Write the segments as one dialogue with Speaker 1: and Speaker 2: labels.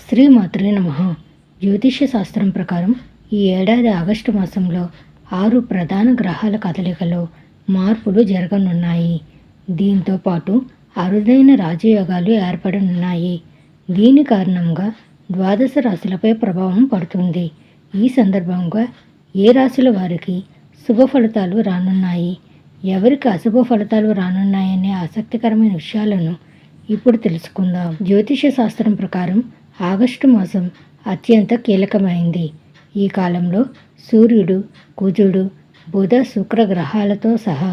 Speaker 1: శ్రీమాత్రే నమః. జ్యోతిష్య శాస్త్రం ప్రకారం ఈ ఏడాది ఆగస్టు మాసంలో 6 ప్రధాన గ్రహాల కదలికలో మార్పులు జరగనున్నాయి. దీంతో పాటు అరుదైన రాజయోగాలు ఏర్పడనున్నాయి. దీని కారణంగా ద్వాదశ రాశులపై ప్రభావం పడుతుంది. ఈ సందర్భంగా ఏ రాశుల వారికి శుభ ఫలితాలు రానున్నాయి, ఎవరికి అశుభ ఫలితాలు రానున్నాయనే ఆసక్తికరమైన విషయాలను ఇప్పుడు తెలుసుకుందాం. జ్యోతిష శాస్త్రం ప్రకారం ఆగస్టు మాసం అత్యంత కీలకమైంది. ఈ కాలంలో సూర్యుడు, కుజుడు, బుధ, శుక్ర గ్రహాలతో సహా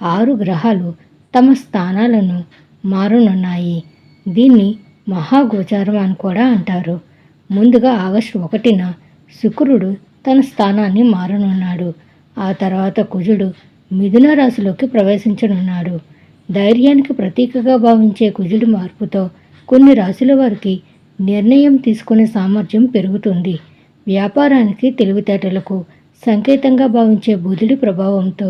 Speaker 1: 6 గ్రహాలు తమ స్థానాలను మారనున్నాయి. దీన్ని మహాగోచారం అని కూడా అంటారు. ముందుగా ఆగస్టు 1న శుక్రుడు తన స్థానాన్ని మారనున్నాడు. ఆ తర్వాత కుజుడు మిథున రాశిలోకి ప్రవేశించనున్నాడు. ధైర్యానికి ప్రతీకగా భావించే కుజుడి మార్పుతో కొన్ని రాశుల వారికి నిర్ణయం తీసుకునే సామర్థ్యం పెరుగుతుంది. వ్యాపారానికి, తెలివితేటలకు సంకేతంగా భావించే బుధుడి ప్రభావంతో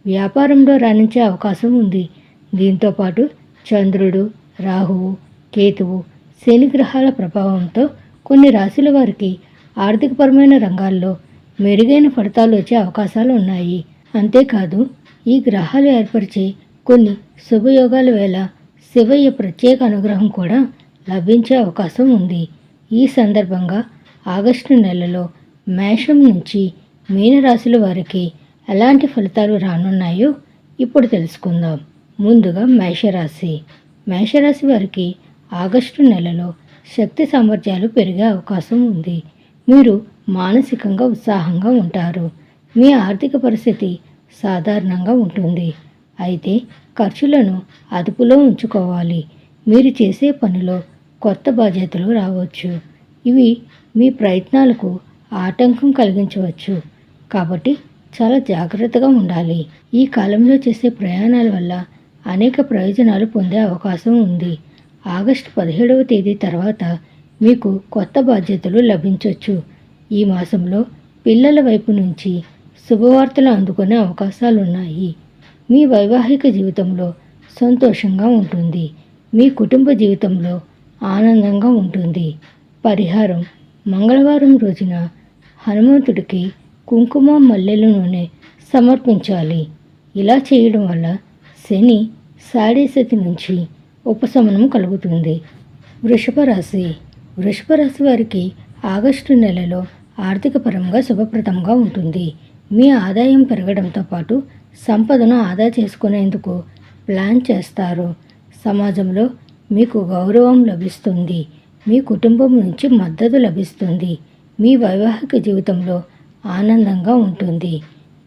Speaker 1: వ్యాపారంలో రాణించే అవకాశం ఉంది. దీంతోపాటు చంద్రుడు, రాహువు, కేతువు, శని గ్రహాల ప్రభావంతో కొన్ని రాశుల వారికి ఆర్థికపరమైన రంగాల్లో మెరుగైన ఫలితాలు వచ్చే అవకాశాలు ఉన్నాయి. అంతేకాదు, ఈ గ్రహాలు ఏర్పరిచే కొన్ని శుభయోగాల వేళ శివయ్య ప్రత్యేక అనుగ్రహం కూడా లభించే అవకాశం ఉంది. ఈ సందర్భంగా ఆగస్టు నెలలో మేషం నుంచి మీనరాశుల వారికి ఎలాంటి ఫలితాలు రానున్నాయో ఇప్పుడు తెలుసుకుందాం. ముందుగా మేషరాశి. మేషరాశి వారికి ఆగస్టు నెలలో శక్తి సామర్థ్యాలు పెరిగే అవకాశం ఉంది. మీరు మానసికంగా ఉత్సాహంగా ఉంటారు. మీ ఆర్థిక పరిస్థితి సాధారణంగా ఉంటుంది. అయితే ఖర్చులను అదుపులో ఉంచుకోవాలి. మీరు చేసే పనిలో కొత్త బాధ్యతలు రావచ్చు. ఇవి మీ ప్రయత్నాలకు ఆటంకం కలిగించవచ్చు. కాబట్టి చాలా జాగ్రత్తగా ఉండాలి. ఈ కాలంలో చేసే ప్రయాణాల వల్ల అనేక ప్రయోజనాలు పొందే అవకాశం ఉంది. ఆగస్టు 17వ తేదీ తర్వాత మీకు కొత్త బాధ్యతలు లభించవచ్చు. ఈ మాసంలో పిల్లల వైపు నుంచి శుభవార్తలు అందుకునే అవకాశాలు ఉన్నాయి. మీ వైవాహిక జీవితంలో సంతోషంగా ఉంటుంది. మీ కుటుంబ జీవితంలో ఆనందంగా ఉంటుంది. పరిహారం: మంగళవారం రోజున హనుమంతుడికి కుంకుమ, మల్లెల నూనె సమర్పించాలి. ఇలా చేయడం వల్ల శని సాడేసతి నుంచి ఉపశమనం కలుగుతుంది. వృషభ రాశి. వృషభ రాశి వారికి ఆగస్టు నెలలో ఆర్థిక పరంగా శుభప్రదంగా ఉంటుంది. మీ ఆదాయం పెరగడంతో పాటు సంపదను ఆదా చేసుకునేందుకు ప్లాన్ చేస్తారు. సమాజంలో మీకు గౌరవం లభిస్తుంది. మీ కుటుంబం నుంచి మద్దతు లభిస్తుంది. మీ వైవాహిక జీవితంలో ఆనందంగా ఉంటుంది.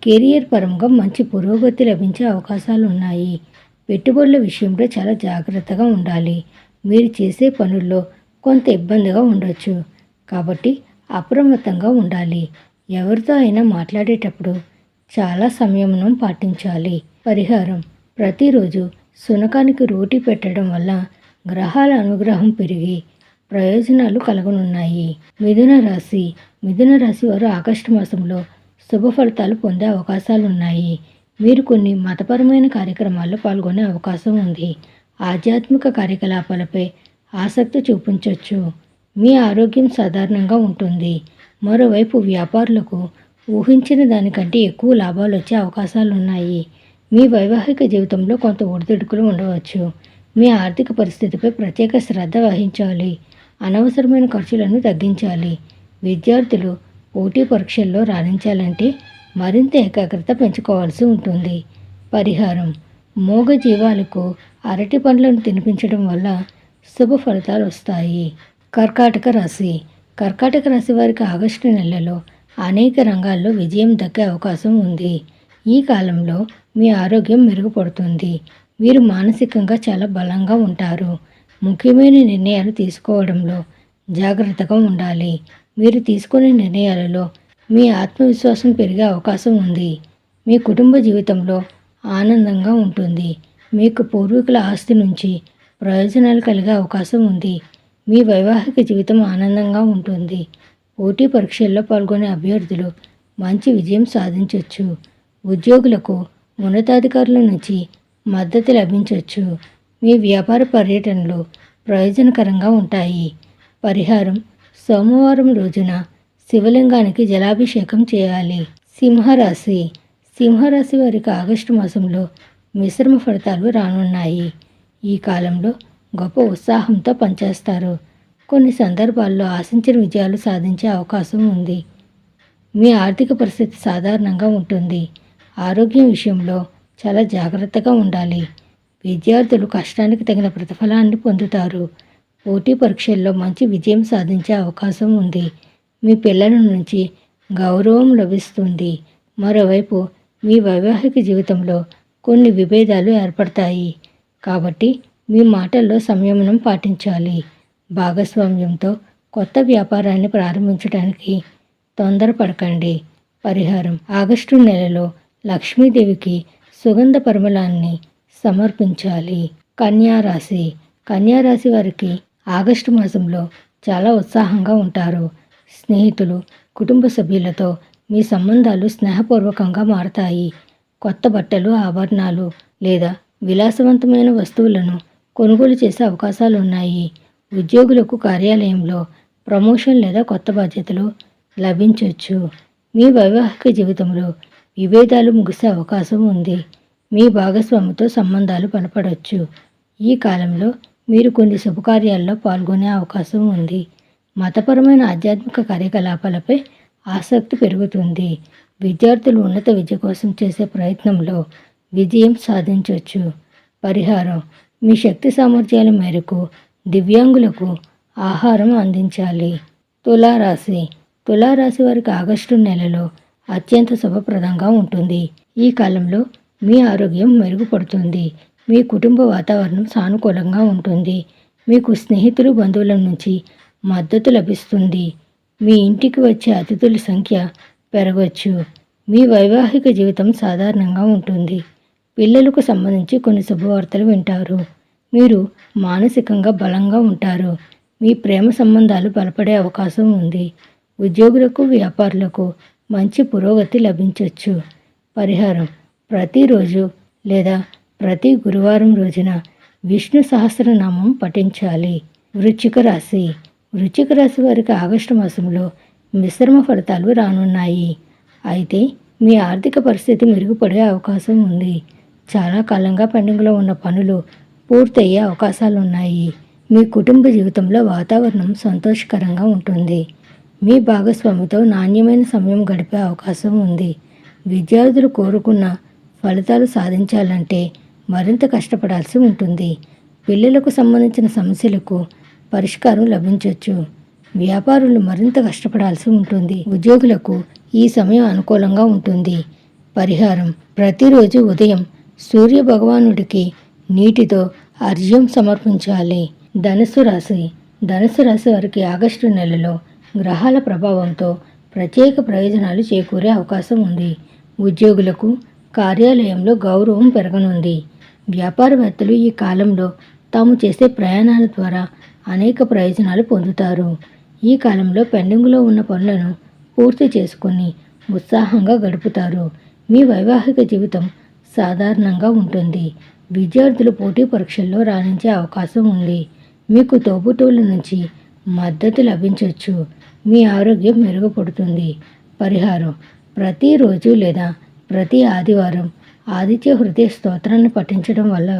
Speaker 1: కెరియర్ పరంగా మంచి పురోగతి లభించే అవకాశాలు ఉన్నాయి. పెట్టుబడుల విషయంలో చాలా జాగ్రత్తగా ఉండాలి. మీరు చేసే పనుల్లో కొంత ఇబ్బందిగా ఉండొచ్చు. కాబట్టి అప్రమత్తంగా ఉండాలి. ఎవరితో అయినా మాట్లాడేటప్పుడు చాలా సంయమనం పాటించాలి. పరిహారం: ప్రతిరోజు శునకానికి రోటీ పెట్టడం వల్ల గ్రహాల అనుగ్రహం పెరిగి ప్రయోజనాలు కలగనున్నాయి. మిథున రాశి. మిథున రాశి వారు ఆగస్టు మాసంలో శుభ ఫలితాలు పొందే అవకాశాలు ఉన్నాయి. మీరు కొన్ని మతపరమైన కార్యక్రమాల్లో పాల్గొనే అవకాశం ఉంది. ఆధ్యాత్మిక కార్యకలాపాలపై ఆసక్తి చూపించవచ్చు. మీ ఆరోగ్యం సాధారణంగా ఉంటుంది. మరోవైపు వ్యాపారులకు ఊహించిన దానికంటే ఎక్కువ లాభాలు వచ్చే అవకాశాలు ఉన్నాయి. మీ వైవాహిక జీవితంలో కొంత ఒడిదుడుకులు ఉండవచ్చు. మీ ఆర్థిక పరిస్థితిపై ప్రత్యేక శ్రద్ధ వహించాలి. అనవసరమైన ఖర్చులను తగ్గించాలి. విద్యార్థులు పోటీ పరీక్షల్లో రాణించాలంటే మరింత ఏకాగ్రత పెంచుకోవాల్సి ఉంటుంది. పరిహారం: మూగ జీవాలకు అరటి పండ్లను తినిపించడం వల్ల శుభ ఫలితాలు వస్తాయి. కర్కాటక రాశి. కర్కాటక రాశి వారికి ఆగస్టు నెలలో అనేక రంగాల్లో విజయం దక్కే అవకాశం ఉంది. ఈ కాలంలో మీ ఆరోగ్యం మెరుగుపడుతుంది. మీరు మానసికంగా చాలా బలంగా ఉంటారు. ముఖ్యమైన నిర్ణయాలు తీసుకోవడంలో జాగ్రత్తగా ఉండాలి. మీరు తీసుకునే నిర్ణయాలలో మీ ఆత్మవిశ్వాసం పెరిగే అవకాశం ఉంది. మీ కుటుంబ జీవితంలో ఆనందంగా ఉంటుంది. మీకు పూర్వీకుల ఆస్తి నుంచి ప్రయోజనాలు కలిగే అవకాశం ఉంది. మీ వైవాహిక జీవితం ఆనందంగా ఉంటుంది. పోటీ పరీక్షల్లో పాల్గొనే అభ్యర్థులు మంచి విజయం సాధించవచ్చు. ఉద్యోగులకు ఉన్నతాధికారుల నుంచి మద్దతు లభించవచ్చు. మీ వ్యాపార పర్యటనలు ప్రయోజనకరంగా ఉంటాయి. పరిహారం: సోమవారం రోజున శివలింగానికి జలాభిషేకం చేయాలి. సింహరాశి. సింహరాశి వారికి ఆగస్టు మాసంలో మిశ్రమ ఫలితాలు రానున్నాయి. ఈ కాలంలో గొప్ప ఉత్సాహంతో పనిచేస్తారు. కొన్ని సందర్భాల్లో ఆశించిన విజయాలు సాధించే అవకాశం ఉంది. మీ ఆర్థిక పరిస్థితి సాధారణంగా ఉంటుంది. ఆరోగ్యం విషయంలో చాలా జాగ్రత్తగా ఉండాలి. విద్యార్థులు కష్టానికి తగిన ప్రతిఫలాన్ని పొందుతారు. పోటీ పరీక్షల్లో మంచి విజయం సాధించే అవకాశం ఉంది. మీ పిల్లల నుంచి గౌరవం లభిస్తుంది. మరోవైపు మీ వైవాహిక జీవితంలో కొన్ని విభేదాలు ఏర్పడతాయి. కాబట్టి మీ మాటల్లో సంయమనం పాటించాలి. భాగస్వామ్యంతో కొత్త వ్యాపారాన్ని ప్రారంభించడానికి తొందరపడకండి. పరిహారం: ఆగస్టు నెలలో లక్ష్మీదేవికి సుగంధ పరిమళాన్ని సమర్పించాలి. కన్యారాశి. కన్యారాశి వారికి ఆగస్టు మాసంలో చాలా ఉత్సాహంగా ఉంటారు. స్నేహితులు, కుటుంబ సభ్యులతో మీ సంబంధాలు స్నేహపూర్వకంగా మారతాయి. కొత్త బట్టలు, ఆభరణాలు లేదా విలాసవంతమైన వస్తువులను కొనుగోలు చేసే అవకాశాలు ఉన్నాయి. ఉద్యోగులకు కార్యాలయంలో ప్రమోషన్ లేదా కొత్త బాధ్యతలు లభించవచ్చు. మీ వైవాహిక జీవితంలో విభేదాలు ముగిసే అవకాశం ఉంది. మీ భాగస్వామితో సంబంధాలు బలపడవచ్చు. ఈ కాలంలో మీరు కొన్ని శుభకార్యాల్లో పాల్గొనే అవకాశం ఉంది. మతపరమైన ఆధ్యాత్మిక కార్యకలాపాలపై ఆసక్తి పెరుగుతుంది. విద్యార్థులు ఉన్నత విద్య కోసం చేసే ప్రయత్నంలో విజయం సాధించవచ్చు. పరిహారం: మీ శక్తి సామర్థ్యాల మేరకు దివ్యాంగులకు ఆహారం అందించాలి. తులారాశి. తులారాశి వారికి ఆగస్టు నెలలో అత్యంత శుభప్రదంగా ఉంటుంది. ఈ కాలంలో మీ ఆరోగ్యం మెరుగుపడుతుంది. మీ కుటుంబ వాతావరణం సానుకూలంగా ఉంటుంది. మీకు స్నేహితులు, బంధువుల నుంచి మద్దతు లభిస్తుంది. మీ ఇంటికి వచ్చే అతిథుల సంఖ్య పెరగవచ్చు. మీ వైవాహిక జీవితం సాధారణంగా ఉంటుంది. పిల్లలకు సంబంధించి కొన్ని శుభవార్తలు వింటారు. మీరు మానసికంగా బలంగా ఉంటారు. మీ ప్రేమ సంబంధాలు బలపడే అవకాశం ఉంది. ఉద్యోగులకు, వ్యాపారులకు మంచి పురోగతి లభించవచ్చు. పరిహారం: ప్రతిరోజు లేదా ప్రతి గురువారం రోజున విష్ణు సహస్రనామం పఠించాలి. వృశ్చిక రాశి. వృశ్చిక రాశి వారికి ఆగస్టు మాసంలో మిశ్రమ ఫలితాలు రానున్నాయి. అయితే మీ ఆర్థిక పరిస్థితి మెరుగుపడే అవకాశం ఉంది. చాలా కాలంగా పెండింగ్లో ఉన్న పనులు పూర్తయ్యే అవకాశాలు ఉన్నాయి. మీ కుటుంబ జీవితంలో వాతావరణం సంతోషకరంగా ఉంటుంది. మీ భాగస్వామితో నాణ్యమైన సమయం గడిపే అవకాశం ఉంది. విద్యార్థులు కోరుకున్న ఫలితాలు సాధించాలంటే మరింత కష్టపడాల్సి ఉంటుంది. పిల్లలకు సంబంధించిన సమస్యలకు పరిష్కారం లభించవచ్చు. వ్యాపారులు మరింత కష్టపడాల్సి ఉంటుంది. ఉద్యోగులకు ఈ సమయం అనుకూలంగా ఉంటుంది. పరిహారం: ప్రతిరోజు ఉదయం సూర్య భగవానుడికి నీటితో అర్ఘ్యం సమర్పించాలి. ధనుస్సు రాశి. ధనుస్సు రాశి వారికి ఆగస్టు నెలలో గ్రహాల ప్రభావంతో ప్రత్యేక ప్రయోజనాలు చేకూరే అవకాశం ఉంది. ఉద్యోగులకు కార్యాలయంలో గౌరవం పెరగనుంది. వ్యాపారవేత్తలు ఈ కాలంలో తాము చేసే ప్రయాణాల ద్వారా అనేక ప్రయోజనాలు పొందుతారు. ఈ కాలంలో పెండింగ్లో ఉన్న పనులను పూర్తి చేసుకుని ఉత్సాహంగా గడుపుతారు. మీ వైవాహిక జీవితం సాధారణంగా ఉంటుంది. విద్యార్థులు పోటీ పరీక్షల్లో రాణించే అవకాశం ఉంది. మీకు తోబుట్టువుల నుంచి మద్దతు లభించవచ్చు. మీ ఆరోగ్యం మెరుగుపడుతుంది. పరిహారం: ప్రతిరోజు లేదా ప్రతి ఆదివారం ఆదిత్య హృదయ స్తోత్రాన్ని పఠించడం వల్ల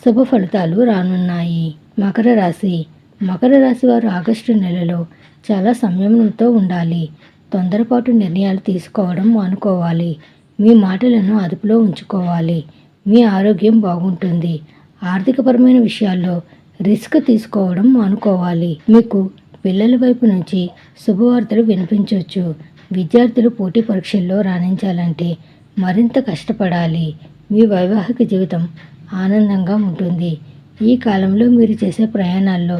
Speaker 1: శుభ ఫలితాలు రానున్నాయి. మకర రాశి. మకర రాశి వారు ఆగస్టు నెలలో చాలా సంయమనంతో ఉండాలి. తొందరపాటు నిర్ణయాలు తీసుకోవడం మానుకోవాలి. మీ మాటలను అదుపులో ఉంచుకోవాలి. మీ ఆరోగ్యం బాగుంటుంది. ఆర్థికపరమైన విషయాల్లో రిస్క్ తీసుకోవడం మానుకోవాలి. మీకు పిల్లల వైపు నుంచి శుభవార్తలు వినిపించవచ్చు. విద్యార్థులు పోటీ పరీక్షల్లో రాణించాలంటే మరింత కష్టపడాలి. మీ వైవాహిక జీవితం ఆనందంగా ఉంటుంది. ఈ కాలంలో మీరు చేసే ప్రయాణాల్లో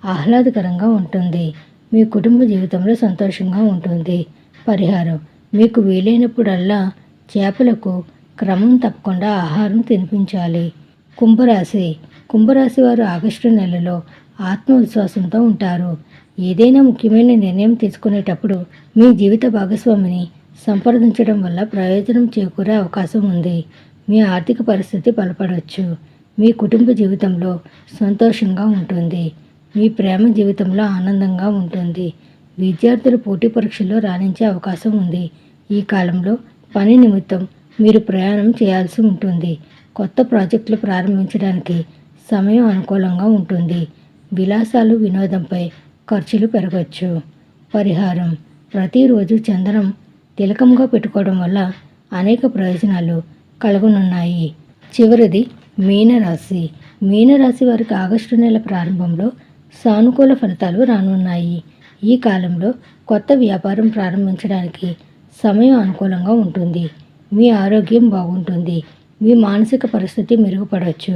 Speaker 1: ఆహ్లాదకరంగా ఉంటుంది. మీ కుటుంబ జీవితంలో సంతోషంగా ఉంటుంది. పరిహారం: మీకు వీలైనప్పుడల్లా చేపలకు క్రమం తప్పకుండా ఆహారం తినిపించాలి. కుంభరాశి. కుంభరాశి వారు ఆగస్టు నెలలో ఆత్మవిశ్వాసంతో ఉంటారు. ఏదైనా ముఖ్యమైన నిర్ణయం తీసుకునేటప్పుడు మీ జీవిత భాగస్వామిని సంప్రదించడం వల్ల ప్రయోజనం చేకూరే అవకాశం ఉంది. మీ ఆర్థిక పరిస్థితి బలపడవచ్చు. మీ కుటుంబ జీవితంలో సంతోషంగా ఉంటుంది. మీ ప్రేమ జీవితంలో ఆనందంగా ఉంటుంది. విద్యార్థులు పోటీ పరీక్షల్లో రాణించే అవకాశం ఉంది. ఈ కాలంలో పని నిమిత్తం మీరు ప్రయాణం చేయాల్సి ఉంటుంది. కొత్త ప్రాజెక్టులు ప్రారంభించడానికి సమయం అనుకూలంగా ఉంటుంది. విలాసాలు వినోదంపై ఖర్చులు పెరగచ్చు. పరిహారం: ప్రతిరోజు చందనం తిలకంగా పెట్టుకోవడం వల్ల అనేక ప్రయోజనాలు కలుగనున్నాయి. చివరిది మీనరాశి. మీనరాశి వారికి ఆగస్టు నెల ప్రారంభంలో సానుకూల ఫలితాలు రానున్నాయి. ఈ కాలంలో కొత్త వ్యాపారం ప్రారంభించడానికి సమయం అనుకూలంగా ఉంటుంది. మీ ఆరోగ్యం బాగుంటుంది. మీ మానసిక పరిస్థితి మెరుగుపడవచ్చు.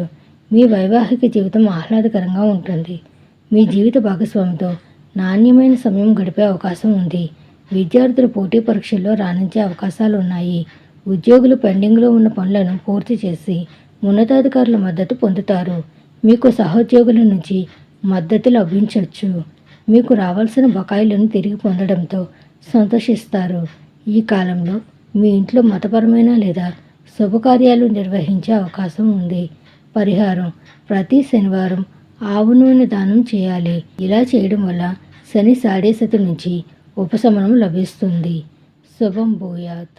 Speaker 1: మీ వైవాహిక జీవితం ఆహ్లాదకరంగా ఉంటుంది. మీ జీవిత భాగస్వామితో నాణ్యమైన సమయం గడిపే అవకాశం ఉంది. విద్యార్థులు పోటీ పరీక్షల్లో రాణించే అవకాశాలు ఉన్నాయి. ఉద్యోగులు పెండింగ్లో ఉన్న పనులను పూర్తి చేసి ఉన్నతాధికారుల మద్దతు పొందుతారు. మీకు సహోద్యోగుల నుంచి మద్దతు లభించవచ్చు. మీకు రావాల్సిన బకాయిలను తిరిగి పొందడంతో సంతోషిస్తారు. ఈ కాలంలో మీ ఇంట్లో మతపరమైన లేదా శుభకార్యాలు నిర్వహించే అవకాశం ఉంది. పరిహారం: ప్రతి శనివారం ఆవు నూనె దానం చేయాలి. ఇలా చేయడం వల్ల శని సాడేసతి నుంచి ఉపశమనం లభిస్తుంది. శుభం భూయాత్.